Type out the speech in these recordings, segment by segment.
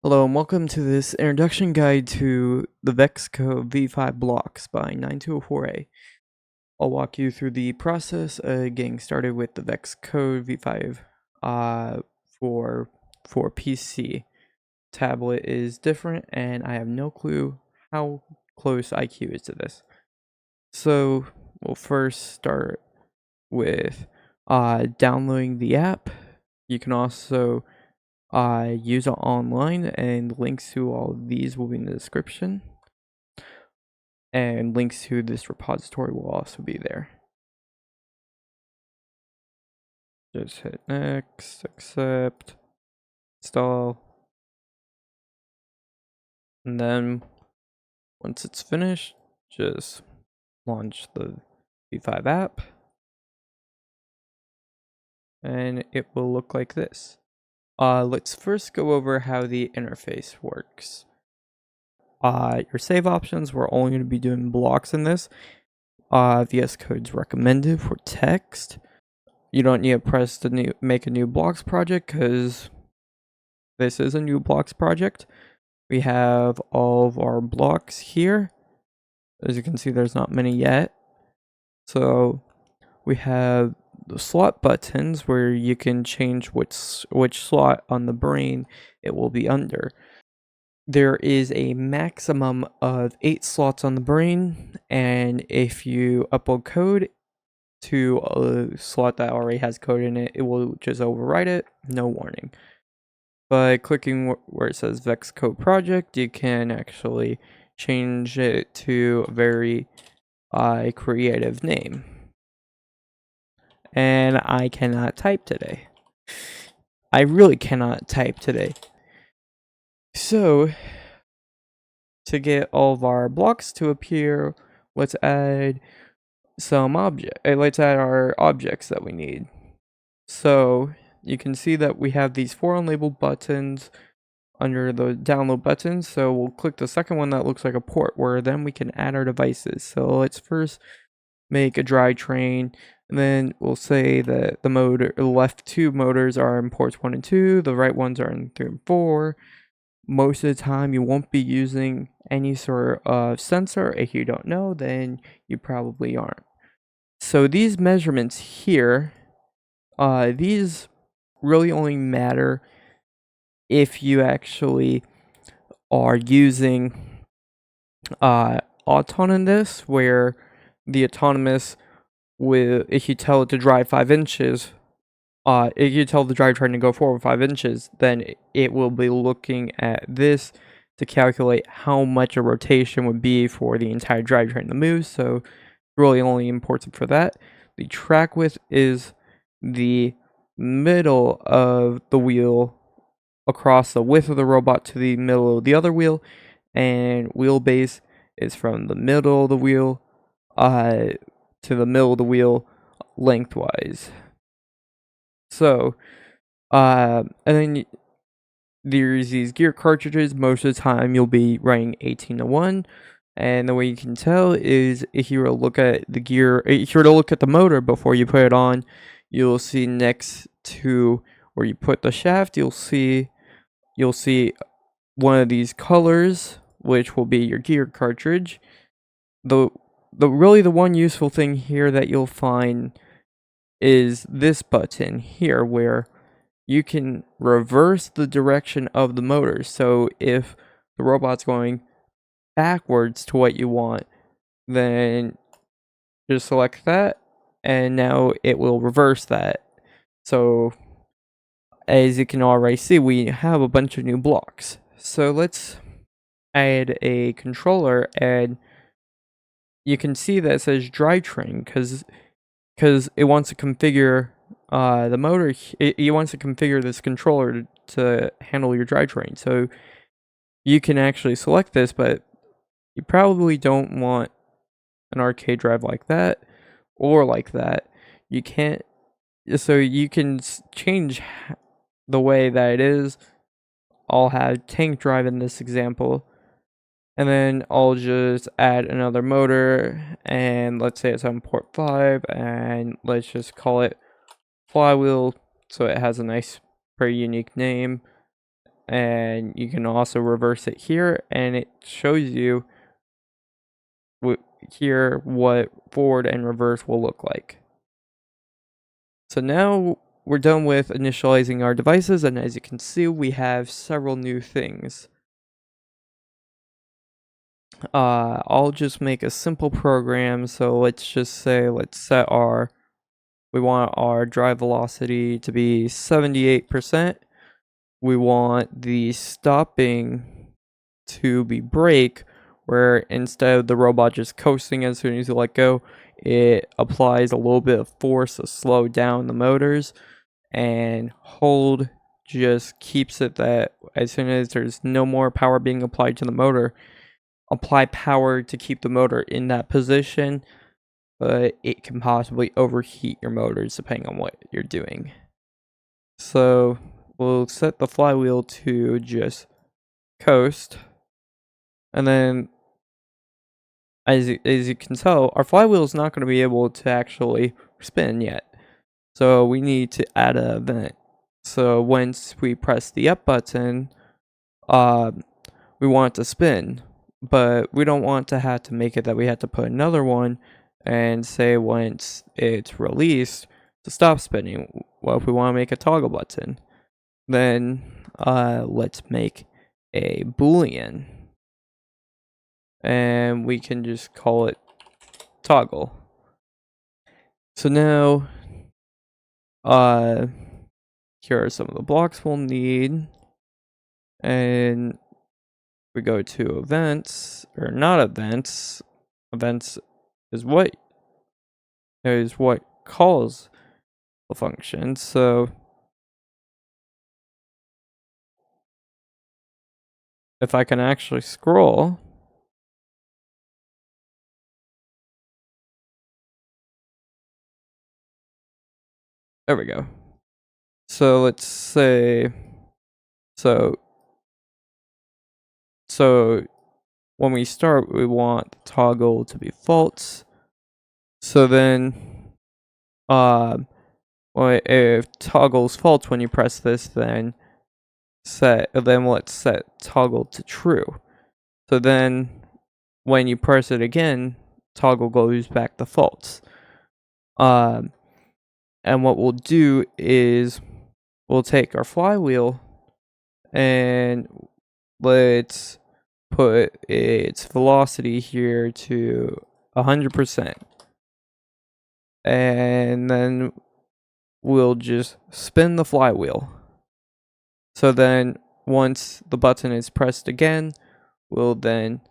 Hello and welcome to this introduction guide to the VEXcode V5 blocks by 9204A. I'll walk you through the process of getting started with the VEXcode V5 for PC. Tablet is different and I have no clue how close IQ is to this. So we'll first start with downloading the app. You can also use it online, and links to all of these will be in the description, and links to this repository will also be there. Just hit next, accept, install, and then once it's finished, just launch the V5 app and it will look like this. Let's first go over how the interface works. Your save options, we're only going to be doing blocks in this. VSCode's recommended for text. You don't need to press the make a new blocks project because this is a new blocks project. We have all of our blocks here. As you can see, there's not many yet. So we have the slot buttons where you can change which slot on the brain it will be under. There is a maximum of 8 slots on the brain, and if you upload code to a slot that already has code in it, it will just overwrite it, no warning. By clicking where it says VEXcode project, you can actually change it to a very creative name. And I cannot type today. I really cannot type today. So, to get all of our blocks to appear, let's add let's add our objects that we need. So you can see that we have these 4 unlabeled buttons under the download button. So we'll click the second one that looks like a port, where then we can add our devices. So let's first make a drivetrain, and then we'll say that the left 2 motors are in ports 1 and 2, the right ones are in 3 and 4. Most of the time you won't be using any sort of sensor. If you don't know, then you probably aren't. So these measurements here, these really only matter if you actually are using auton in this, where the autonomous if you tell it to drive 5 inches, if you tell the drivetrain to go forward 5 inches, then it will be looking at this to calculate how much a rotation would be for the entire drivetrain to move. So really only important for that. The track width is the middle of the wheel across the width of the robot to the middle of the other wheel, and wheelbase is from the middle of the wheel to the middle of the wheel lengthwise. So and then there's these gear cartridges. Most of the time you'll be running 18-1, and the way you can tell is if you were to look at the gear, if you were to look at the motor before you put it on, you'll see next to where you put the shaft, you'll see one of these colors, which will be your gear cartridge. The one useful thing here that you'll find is this button here, where you can reverse the direction of the motor. So if the robot's going backwards to what you want, then just select that, and now it will reverse that. So as you can already see, we have a bunch of new blocks. So let's add a controller, and you can see that it says drivetrain because it wants to configure the motor. It wants to configure this controller to handle your drivetrain. So you can actually select this, but you probably don't want an arcade drive like that or like that. You can't. So you can change the way that it is. I'll have tank drive in this example, and then I'll just add another motor, and let's say it's on port 5, and let's just call it flywheel, so it has a nice, pretty unique name. and you can also reverse it here, and it shows you here what forward and reverse will look like. So now we're done with initializing our devices, and as you can see, we have several new things. I'll just make a simple program. So let's just say, we want our drive velocity to be 78%. We want the stopping to be brake, where instead of the robot just coasting as soon as you let go, it applies a little bit of force to slow down the motors, and hold just keeps it that as soon as there's no more power being applied to the motor, apply power to keep the motor in that position, but it can possibly overheat your motors depending on what you're doing. So we'll set the flywheel to just coast, and then as you can tell, our flywheel is not going to be able to actually spin yet. So we need to add an event. So once we press the up button, we want it to spin, but we don't want to have to make it that we have to put another one and say once it's released to stop spinning. Well, if we want to make a toggle button, then let's make a boolean, and we can just call it toggle. So now here are some of the blocks we'll need, and we go to events, or not events. Events is what calls the function. So if I can actually scroll, there we go. So let's say, so when we start, we want the toggle to be false. So then, if toggle's false when you press this, then let's set toggle to true. So then, when you press it again, toggle goes back to false. And what we'll do is we'll take our flywheel and let's put its velocity here to 100%. And then we'll just spin the flywheel. So then once the button is pressed again, we'll then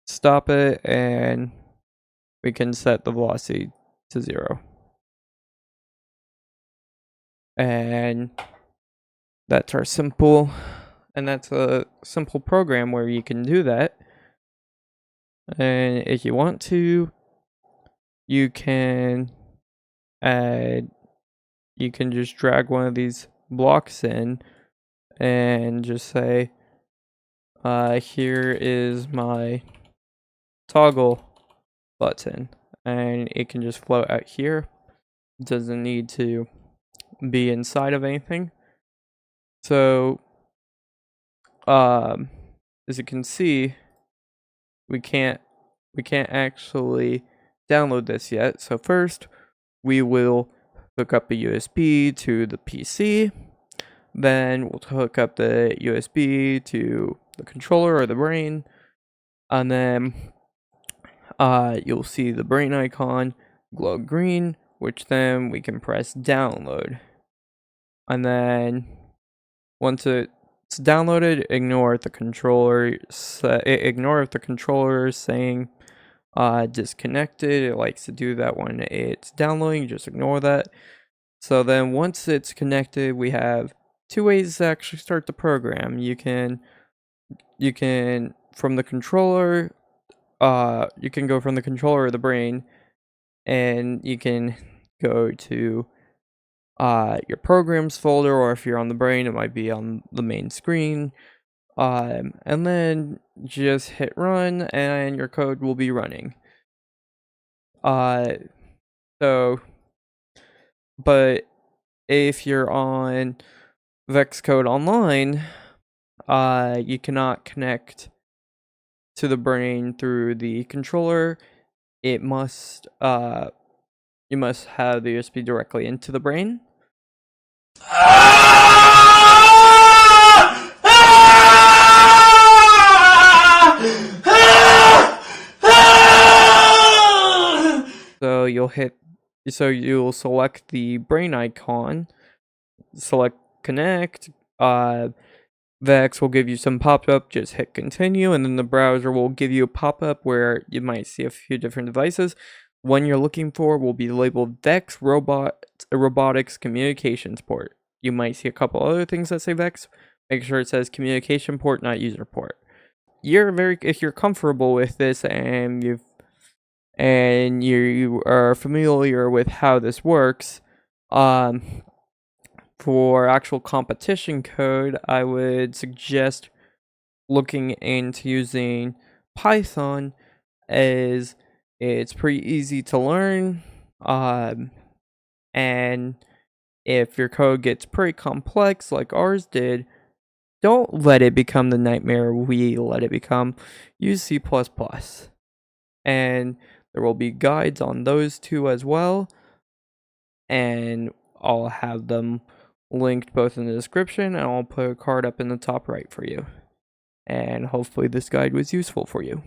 stop it and we can set the velocity to 0. And that's a simple program where you can do that. And if you want to, you can just drag one of these blocks in and just say, here is my toggle button, and it can just float out here. It doesn't need to be inside of anything. So as you can see, we can't actually download this yet. So first we will hook up a USB to the PC, then we'll hook up the USB to the controller or the brain, and then you'll see the brain icon glow green, which then we can press download. And then once it's downloaded, ignore if the controller is saying disconnected. It likes to do that when it's downloading, just ignore that. So then once it's connected, we have two ways to actually start the program. You can from the controller, you can go from the controller or the brain, and you can go to your programs folder, or if you're on the brain, it might be on the main screen. And then just hit run, and your code will be running. But if you're on VEXcode Online, You cannot connect to the brain through the controller. It must you must have the USB directly into the brain. So you'll select the brain icon, select connect, Vex will give you some pop-up, just hit continue, and then the browser will give you a pop-up where you might see a few different devices. One you're looking for will be labeled Vex Robotics Communications Port. You might see a couple other things that say Vex. Make sure it says communication port, not user port. If you're comfortable with this and you are familiar with how this works, for actual competition code, I would suggest looking into using Python, as it's pretty easy to learn. And if your code gets pretty complex like ours did, don't let it become the nightmare we let it become. Use C++. And there will be guides on those two as well. And I'll have them linked both in the description, and I'll put a card up in the top right for you. And hopefully this guide was useful for you.